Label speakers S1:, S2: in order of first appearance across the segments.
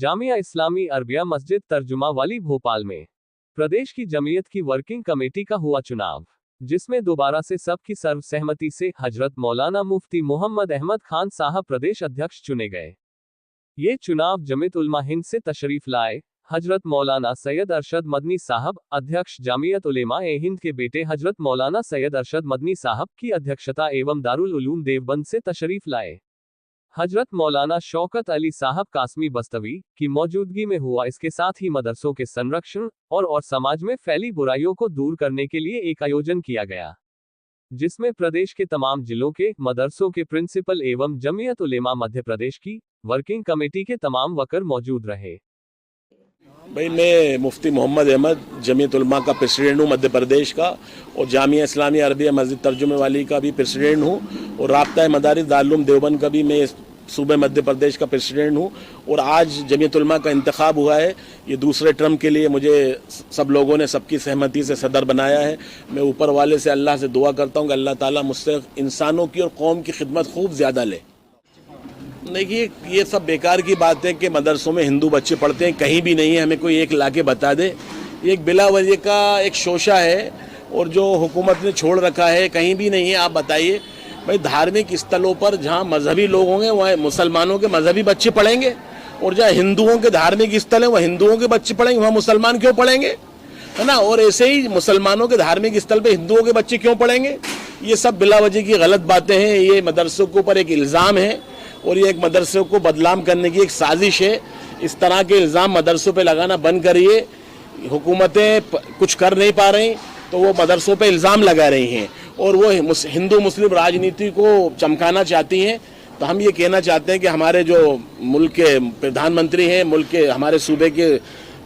S1: जामिया इस्लामी Arabia मस्जिद तर्जुमा वाली भोपाल में प्रदेश की जमीयत की वर्किंग कमेटी का हुआ चुनाव, जिसमें दोबारा से सबकी सर्वसहमति से हजरत मौलाना मुफ्ती मोहम्मद अहमद खान साहब प्रदेश अध्यक्ष चुने गए। ये चुनाव जमीयत उलमा हिंद से तशरीफ लाए हजरत मौलाना सैयद अरशद मदनी साहब, अध्यक्ष जामियत उलेमा ए हिंद के बेटे हजरत मौलाना सैयद अरशद मदनी साहब की अध्यक्षता एवं दारुल उलूम देवबंद से तशरीफ लाए हजरत मौलाना शौकत अली साहब कासमी बस्तवी की मौजूदगी में हुआ। इसके साथ ही मदरसों के संरक्षण और समाज में फैली बुराइयों को दूर करने के लिए एक आयोजन किया गया, जिसमें प्रदेश के तमाम जिलों के मदरसों के प्रिंसिपल एवं जमीयत उलेमा मध्य प्रदेश की वर्किंग कमेटी के तमाम वकर मौजूद रहे।
S2: भाई, मैं मुफ्ती मोहम्मद अहमद जमीयत उलमा का प्रेसिडेंट हूँ मध्य प्रदेश का, और जामिया इस्लामी अरबिया मस्जिद तर्जुमे वाली का भी प्रेसिडेंट हूँ, और राब्ता मदारिस दारुल उलूम देवबंद का भी मैं सूबे मध्य प्रदेश का प्रेसिडेंट हूँ। और आज जमीयत उलमा का इंतखाब हुआ है, ये दूसरे टर्म के लिए मुझे सब लोगों ने सबकी सहमति से सदर बनाया है। मैं ऊपर वाले से अल्लाह से दुआ करता हूँ कि अल्लाह ताला मुझसे इंसानों की और कौम की खिदमत खूब ज़्यादा ले। देखिए, ये सब बेकार की बात है कि मदरसों में हिंदू बच्चे पढ़ते हैं, कहीं भी नहीं है। हमें कोई एक लाके बता दे। एक बिला वजह का एक शोशा है और जो हुकूमत ने छोड़ रखा है, कहीं भी नहीं है। आप बताइए भाई, धार्मिक स्थलों पर जहाँ मजहबी लोग होंगे वहाँ मुसलमानों के मजहबी बच्चे पढ़ेंगे, और जहाँ हिंदुओं के धार्मिक स्थल हैं वहाँ हिंदुओं के बच्चे पढ़ेंगे, वहाँ मुसलमान क्यों पढ़ेंगे, है ना। और ऐसे ही मुसलमानों के धार्मिक स्थल पर हिंदुओं के बच्चे क्यों पढ़ेंगे। ये सब बिला वजह की गलत बातें हैं। ये मदरसों के ऊपर एक इल्ज़ाम है और ये एक मदरसों को बदनाम करने की एक साजिश है। इस तरह के इल्ज़ाम मदरसों पे लगाना बंद करिए। हुकूमतें कुछ कर नहीं पा रही तो वो मदरसों पे इल्ज़ाम लगा रही हैं और वो हिंदू मुस्लिम राजनीति को चमकाना चाहती हैं। तो हम ये कहना चाहते हैं कि हमारे जो मुल्क के प्रधानमंत्री हैं, मुल्क के हमारे सूबे के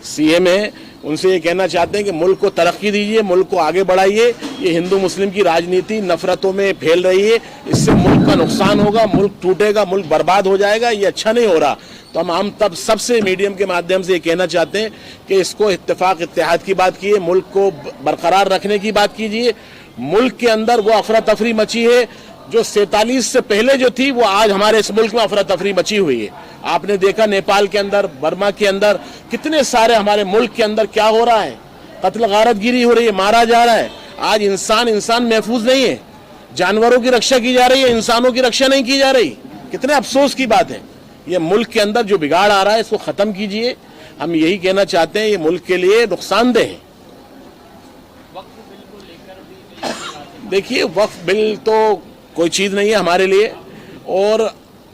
S2: सीएम हैं, उनसे ये कहना चाहते हैं कि मुल्क को तरक्की दीजिए, मुल्क को आगे बढ़ाइए। ये हिंदू मुस्लिम की राजनीति नफरतों में फैल रही है, इससे मुल्क का नुकसान होगा, मुल्क टूटेगा, मुल्क बर्बाद हो जाएगा। ये अच्छा नहीं हो रहा। तो हम तब सबसे मीडियम के माध्यम से ये कहना चाहते हैं कि इसको इत्तेफाक इत्तेहाद की बात कीजिए, मुल्क को बरकरार रखने की बात कीजिए। मुल्क के अंदर वो अफरा तफरी मची है जो 47 से पहले जो थी, वो आज हमारे इस मुल्क में अफरा तफरी मची हुई है। आपने देखा नेपाल के अंदर, बर्मा के अंदर, कितने सारे हमारे मुल्क के अंदर क्या हो रहा है, कत्ल गारतगिरी हो रही है, मारा जा रहा है। आज इंसान महफूज नहीं है। जानवरों की रक्षा की जा रही है, इंसानों की रक्षा नहीं की जा रही। कितने अफसोस की बात है। ये मुल्क के अंदर जो बिगाड़ आ रहा है इसको खत्म कीजिए। हम यही कहना चाहते हैं, ये मुल्क के लिए नुकसानदेह है। देखिए, वक्फ बिल तो कोई चीज़ नहीं है हमारे लिए, और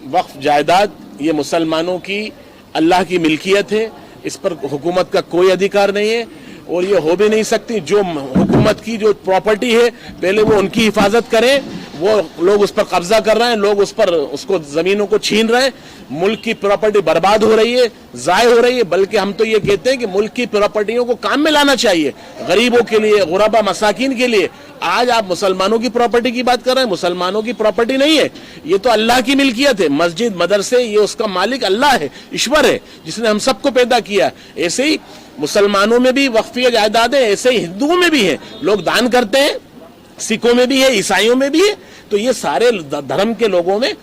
S2: वक्फ जायदाद ये मुसलमानों की अल्लाह की मिल्कियत है। इस पर हुकूमत का कोई अधिकार नहीं है और ये हो भी नहीं सकती। जो हुकूमत की जो प्रॉपर्टी है पहले वो उनकी हिफाजत करें। वो लोग उस पर कब्जा कर रहे हैं, लोग उसको ज़मीनों को छीन रहे हैं, मुल्क की प्रॉपर्टी बर्बाद हो रही है, ज़ाय हो रही है। बल्कि हम तो ये कहते हैं कि मुल्क की प्रॉपर्टियों को काम में लाना चाहिए, गरीबों के लिए, गुरबा मसाकिन के लिए। आज आप मुसलमानों की प्रॉपर्टी की बात कर रहे हैं, मुसलमानों की प्रॉपर्टी नहीं है, ये तो अल्लाह की मिल्कियत है। मस्जिद, मदरसे, ये उसका मालिक अल्लाह है, ईश्वर है, जिसने हम सबको पैदा किया। ऐसे ही मुसलमानों में भी वक्फी जायदाद है, ऐसे ही हिंदुओं में भी है। लोग दान करते हैं, सिखों में भी है, ईसाइयों में भी है। तो ये सारे धर्म के लोगों में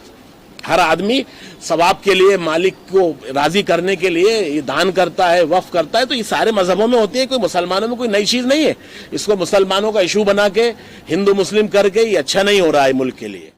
S2: हर आदमी सवाब के लिए, मालिक को राजी करने के लिए ये दान करता है, वक्फ करता है। तो ये सारे मजहबों में होती है, कोई मुसलमानों में कोई नई चीज नहीं है। इसको मुसलमानों का इशू बना के हिंदू मुस्लिम करके ये अच्छा नहीं हो रहा है मुल्क के लिए।